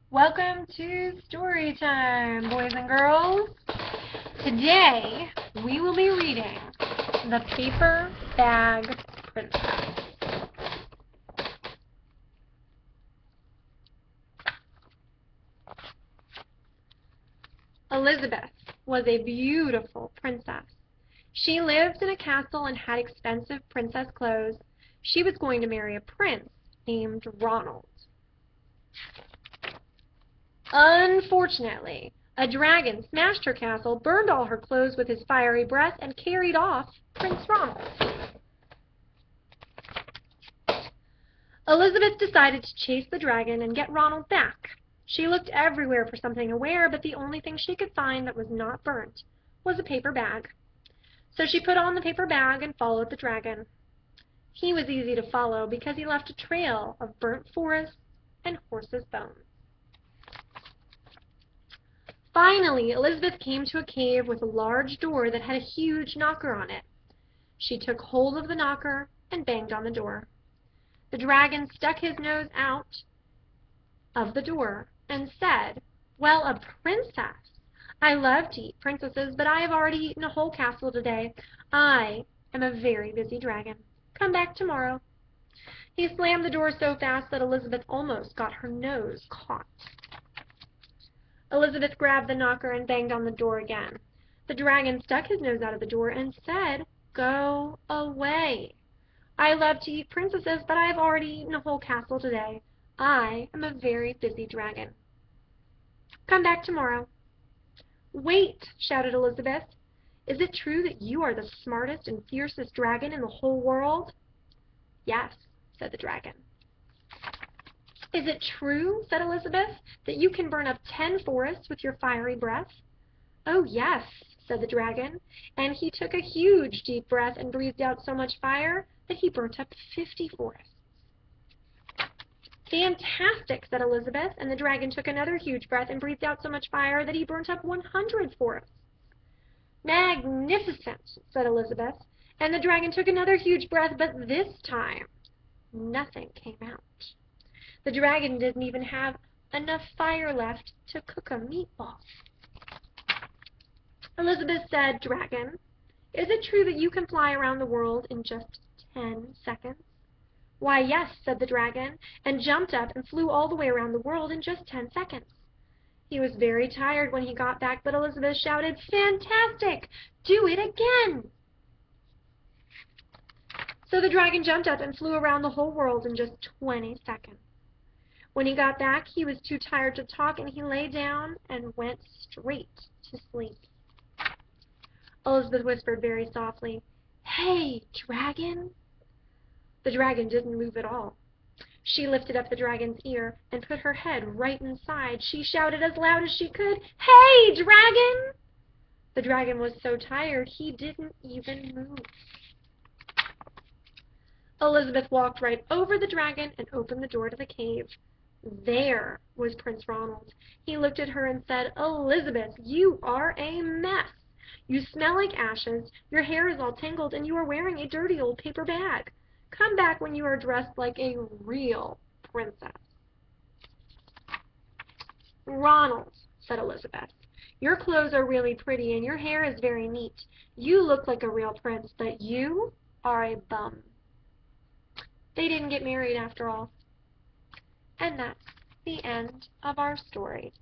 Welcome to story time, boys and girls. Today we will be reading The Paper Bag Princess. Elizabeth was a beautiful princess. She lived in a castle and had expensive princess clothes. She was going to marry a prince named Ronald. Unfortunately, a dragon smashed her castle, burned all her clothes with his fiery breath, and carried off Prince Ronald. Elizabeth decided to chase the dragon and get Ronald back. She looked everywhere for something to wear, but the only thing she could find that was not burnt was a paper bag. So she put on the paper bag and followed the dragon. He was easy to follow because he left a trail of burnt forests and horses' bones. Finally, Elizabeth came to a cave with a large door that had a huge knocker on it. She took hold of the knocker and banged on the door. The dragon stuck his nose out of the door and said, "Well, a princess! I love to eat princesses, but I have already eaten a whole castle today. I am a very busy dragon. Come back tomorrow." He slammed the door so fast that Elizabeth almost got her nose caught. Elizabeth grabbed the knocker and banged on the door again. The dragon stuck his nose out of the door and said, "Go away. I love to eat princesses, but I have already eaten a whole castle today. I am a very busy dragon. Come back tomorrow." "Wait!" shouted Elizabeth. "Is it true that you are the smartest and fiercest dragon in the whole world?" "Yes," said the dragon. "Is it true," said Elizabeth, "that you can burn up 10 forests with your fiery breath?" "Oh, yes," said the dragon, and he took a huge deep breath and breathed out so much fire that he burnt up 50 forests. "Fantastic," said Elizabeth, and the dragon took another huge breath and breathed out so much fire that he burnt up 100 forests. "Magnificent," said Elizabeth, and the dragon took another huge breath, but this time nothing came out. The dragon didn't even have enough fire left to cook a meatball. Elizabeth said, "Dragon, is it true that you can fly around the world in just 10 seconds?" "Why, yes," said the dragon, and jumped up and flew all the way around the world in just 10 seconds. He was very tired when he got back, but Elizabeth shouted, "Fantastic! Do it again!" So the dragon jumped up and flew around the whole world in just 20 seconds. When he got back, he was too tired to talk, and he lay down and went straight to sleep. Elizabeth whispered very softly, "Hey, dragon!" The dragon didn't move at all. She lifted up the dragon's ear and put her head right inside. She shouted as loud as she could, "Hey, dragon!" The dragon was so tired he didn't even move. Elizabeth walked right over the dragon and opened the door to the cave. There was Prince Ronald. He looked at her and said, "Elizabeth, you are a mess. You smell like ashes, your hair is all tangled, and you are wearing a dirty old paper bag. Come back when you are dressed like a real princess." "Ronald," said Elizabeth, "your clothes are really pretty and your hair is very neat. You look like a real prince, but you are a bum." They didn't get married after all. And that's the end of our story.